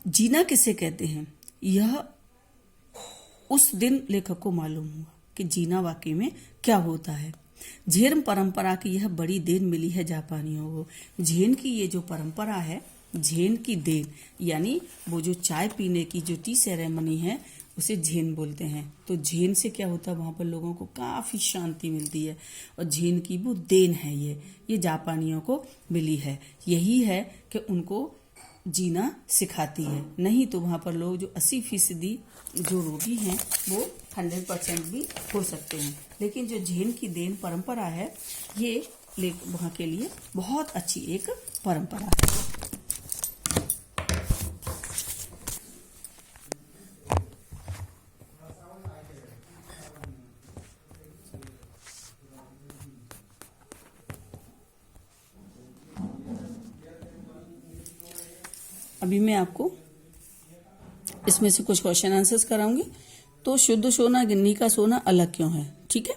जीना किसे कहते हैं, यह उस दिन लेखक को मालूम हुआ कि जीना वाकई में क्या होता है। झेन परंपरा की यह बड़ी देन मिली है जापानियों को। झेन की ये जो परंपरा है, झेन की देन यानी वो जो चाय पीने की जो टी सेरेमनी है उसे झेन बोलते हैं। तो झेन से क्या होता है, वहां पर लोगों को काफी शांति मिलती है और झेन की वो देन है, ये जापानियों को मिली है। यही है कि उनको जीना सिखाती है। नहीं तो वहां पर लोग जो 80% जो रोगी हैं वो 100% भी हो सकते हैं। लेकिन जो झेन की देन परंपरा है ये वहां के लिए बहुत अच्छी एक परंपरा है। अभी मैं आपको इसमें से कुछ क्वेश्चन आंसर्स कराऊंगी। तो शुद्ध सोना गिन्नी का सोना अलग क्यों है, ठीक है।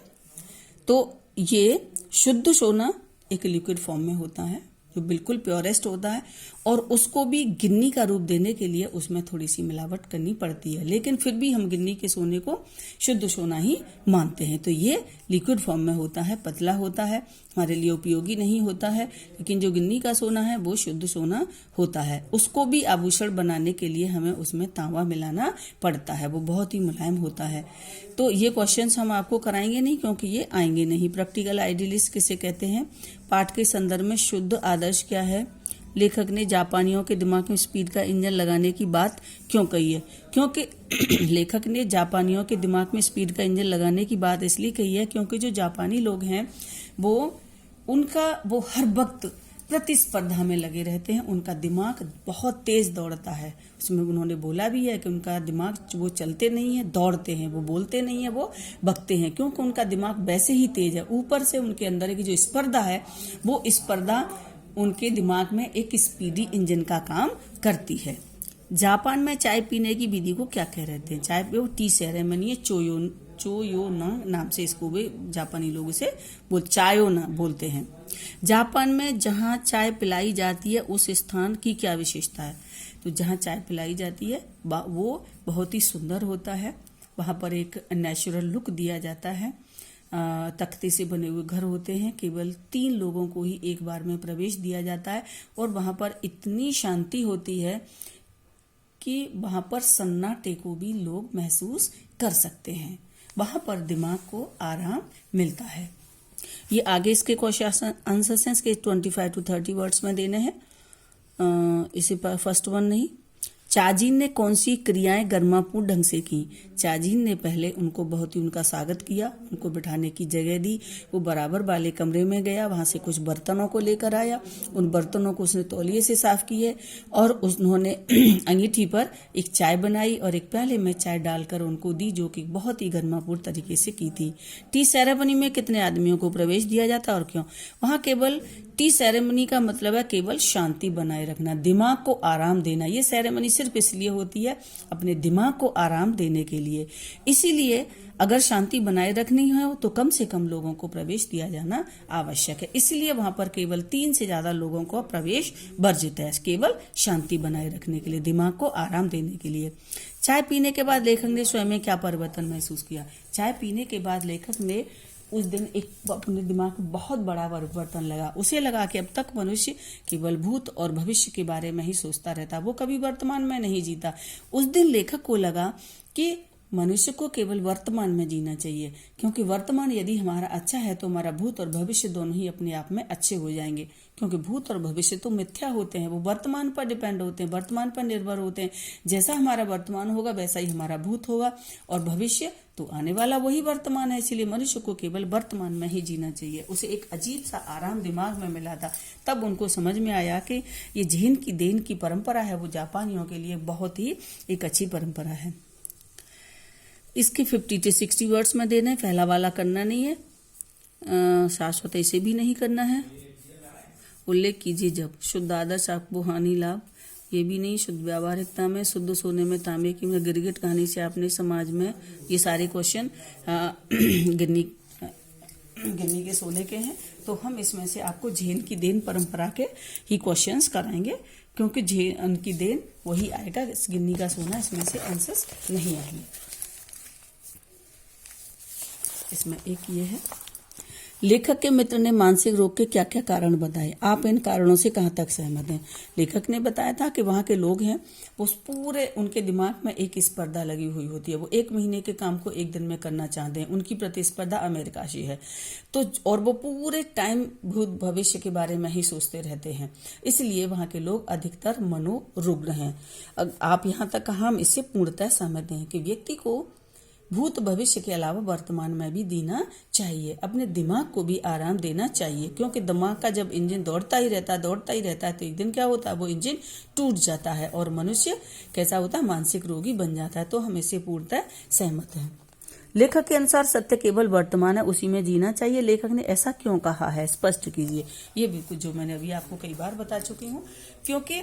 तो ये शुद्ध सोना एक लिक्विड फॉर्म में होता है जो बिल्कुल प्योरेस्ट होता है और उसको भी गिन्नी का रूप देने के लिए उसमें थोड़ी सी मिलावट करनी पड़ती है, लेकिन फिर भी हम गिन्नी के सोने को शुद्ध सोना ही मानते हैं। तो ये लिक्विड फॉर्म में होता है, पतला होता है, हमारे लिए उपयोगी नहीं होता है। लेकिन जो गिन्नी का सोना है वो शुद्ध सोना होता है। उसको भी आभूषण बनाने के लिए हमें उसमें तांबा मिलाना पड़ता है, वो बहुत ही मुलायम होता है। तो ये क्वेश्चंस हम आपको कराएंगे नहीं क्योंकि ये आएंगे नहीं। प्रैक्टिकल आइडियलिस्ट किसे कहते हैं, पाठ के संदर्भ में शुद्ध आदर्श क्या है, लेखक ने जापानियों के दिमाग में स्पीड का इंजन लगाने की बात क्यों कही है। क्योंकि लेखक ने जापानियों के दिमाग में स्पीड का इंजन लगाने की बात इसलिए कही है क्योंकि जो जापानी लोग हैं वो हर वक्त प्रतिस्पर्धा में लगे रहते हैं। उनका दिमाग बहुत तेज दौड़ता है। उसमें उन्होंने बोला भी है कि उनका दिमाग वो चलते नहीं है, दौड़ते हैं, वो बोलते नहीं है, वो बकते हैं, क्योंकि उनका दिमाग वैसे ही तेज है। ऊपर से उनके अंदर की जो स्पर्धा है वो स्पर्धा उनके दिमाग में एक स्पीडी इंजन का काम करती है। जापान में चाय पीने की विधि को क्या कह रहे थे, चाय पे वो टी सेरेमनी है, चोयोना नाम से इसको भी जापानी लोग इसे चायोना बोलते हैं। जापान में जहाँ चाय पिलाई जाती है उस स्थान की क्या विशेषता है। तो जहाँ चाय पिलाई जाती है वो बहुत ही सुंदर होता है, वहां पर एक नेचुरल लुक दिया जाता है। तख्ते से बने हुए घर होते हैं, केवल 3 लोगों को ही एक बार में प्रवेश दिया जाता है और वहां पर इतनी शांति होती है कि वहां पर सन्नाटे को भी लोग महसूस कर सकते हैं। वहां पर दिमाग को आराम मिलता है। ये आगे इसके क्वेश्चन आंसर्स हैं, इसके 25 to 30 वर्ड्स में देने हैं। इसी पर फर्स्ट वन नहीं, चाजिन ने कौन सी क्रियाएं गर्मापूर्ण ढंग से की। चाजिन ने पहले उनको बहुत ही उनका स्वागत किया, उनको बिठाने की जगह दी, वो बराबर वाले कमरे में गया, वहां से कुछ बर्तनों को लेकर आया, उन बर्तनों को उसने तौलिए से साफ किए और उन्होंने अंगीठी पर एक चाय बनाई और एक प्याले में चाय डालकर उनको दी, जो कि बहुत ही गर्मापूर्ण तरीके से की थी। टी सेरेमनी में कितने आदमियों को प्रवेश दिया जाता और क्यों। वहां केवल टी सेरेमनी का मतलब है केवल शांति बनाए रखना, दिमाग को आराम देना। ये सेरेमनी सिर्फ इसलिए होती है अपने दिमाग को आराम देने के लिए। इसीलिए अगर शांति बनाए रखनी है तो कम से कम लोगों को प्रवेश दिया जाना आवश्यक है। इसलिए वहां पर केवल 3 से ज्यादा लोगों को प्रवेश वर्जित है, केवल शांति बनाए रखने के लिए, दिमाग को आराम देने के लिए। चाय पीने के बाद लेखक ने स्वयं में क्या परिवर्तन महसूस किया। चाय पीने के बाद लेखक ने उस दिन एक अपने दिमाग में बहुत बड़ा परिवर्तन लगा। उसे लगा कि अब तक मनुष्य केवल भूत और भविष्य के बारे में ही सोचता रहता, वो कभी वर्तमान में नहीं जीता। उस दिन लेखक को लगा कि मनुष्य को केवल वर्तमान में जीना चाहिए, क्योंकि वर्तमान यदि हमारा अच्छा है तो हमारा भूत और भविष्य दोनों ही अपने आप में अच्छे हो जाएंगे। क्योंकि भूत और भविष्य तो मिथ्या होते हैं, वो वर्तमान पर डिपेंड होते हैं, वर्तमान पर निर्भर होते हैं। जैसा हमारा वर्तमान होगा वैसा ही हमारा भूत होगा और भविष्य तो आने वाला वही वर्तमान है। इसलिए मनुष्य को केवल वर्तमान में ही जीना चाहिए। उसे एक अजीब सा आराम दिमाग में मिला था। तब उनको समझ में आया कि ये झेन की देन की परंपरा है, वो जापानियों के लिए बहुत ही एक अच्छी परंपरा है। इसके 50 से 60 वर्ड्स में देना है, पहला वाला करना नहीं है, शाश्वत इसे भी नहीं करना है। उल्लेख कीजिए जब शुद्ध आदर्श आपको हानि लाभ, ये भी नहीं। शुद्ध व्यावहारिकता में, शुद्ध सोने में तांबे की में, गिरगिट कहानी से आपने समाज में, ये सारे क्वेश्चन गिन्नी के सोने के हैं। तो हम इसमें से आपको झेन की देन परंपरा के ही क्वेश्चंस कराएंगे। क्योंकि जे उनकी देन वही आएगा, इस गिन्नी का सोना इसमें से आंसर्स नहीं आएंगे। इसमें एक ये है, लेखक के मित्र ने मानसिक रोग के क्या क्या कारण बताए, आप इन कारणों से कहाँ तक सहमत हैं। लेखक ने बताया था कि वहाँ के लोग हैं वो पूरे उनके दिमाग में एक स्पर्धा लगी हुई होती है, वो 1 महीने के काम को 1 दिन में करना चाहते हैं, उनकी प्रतिस्पर्धा अमेरिका से है। तो और वो पूरे टाइम भूत भविष्य के बारे में ही सोचते रहते हैं, इसलिए वहाँ के लोग अधिकतर मनोरुग्ण हैं। आप यहाँ तक कहा, हम इससे पूर्णतः सहमत हैं कि व्यक्ति को भूत भविष्य के अलावा वर्तमान में भी जीना चाहिए, अपने दिमाग को भी आराम देना चाहिए, क्योंकि दिमाग का जब इंजन दौड़ता ही रहता है तो एक दिन क्या होता है, वो इंजन टूट जाता है और मनुष्य कैसा होता है, मानसिक रोगी बन जाता है। तो हम इससे पूर्णतः सहमत हैं। लेखक के अनुसार सत्य केवल वर्तमान है, उसी में जीना चाहिए। लेखक ने ऐसा क्यों कहा है, स्पष्ट कीजिए। ये बिल्कुल जो मैंने अभी आपको कई बार बता चुकी हूँ, क्योंकि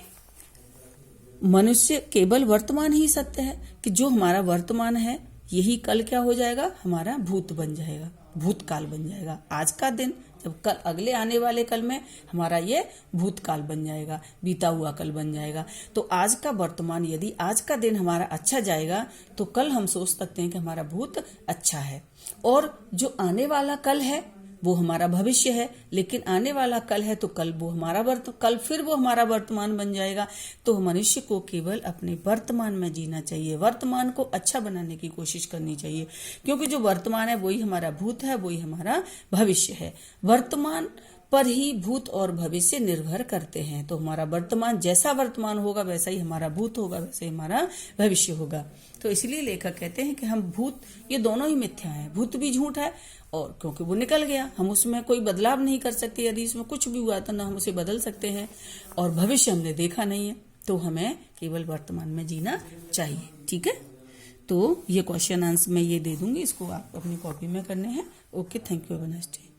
मनुष्य केवल वर्तमान ही सत्य है, कि जो हमारा वर्तमान है यही कल क्या हो जाएगा, हमारा भूत बन जाएगा, भूतकाल बन जाएगा। आज का दिन जब कल अगले आने वाले कल में हमारा ये भूतकाल बन जाएगा, बीता हुआ कल बन जाएगा। तो आज का वर्तमान, यदि आज का दिन हमारा अच्छा जाएगा तो कल हम सोच सकते हैं कि हमारा भूत अच्छा है, और जो आने वाला कल है वो हमारा भविष्य है, लेकिन आने वाला कल है तो कल फिर वो हमारा वर्तमान बन जाएगा। तो मनुष्य को केवल अपने वर्तमान में जीना चाहिए, वर्तमान को अच्छा बनाने की कोशिश करनी चाहिए, क्योंकि जो वर्तमान है वही हमारा भूत है, वही हमारा भविष्य है। वर्तमान पर ही भूत और भविष्य निर्भर करते हैं। तो हमारा वर्तमान जैसा वर्तमान होगा वैसा ही हमारा भूत होगा, वैसे ही हमारा भविष्य होगा। तो इसलिए लेखक कहते हैं कि हम भूत, ये दोनों ही मिथ्या है, भूत भी झूठ है, और क्योंकि वो निकल गया, हम उसमें कोई बदलाव नहीं कर सकते, यदि इसमें कुछ भी हुआ तो ना हम उसे बदल सकते हैं, और भविष्य हमने देखा नहीं है, तो हमें केवल वर्तमान में जीना चाहिए। ठीक है, तो ये क्वेश्चन आंसर मैं ये दे दूंगी, इसको आप अपनी कॉपी में करने हैं। Okay, thank you, have a nice day.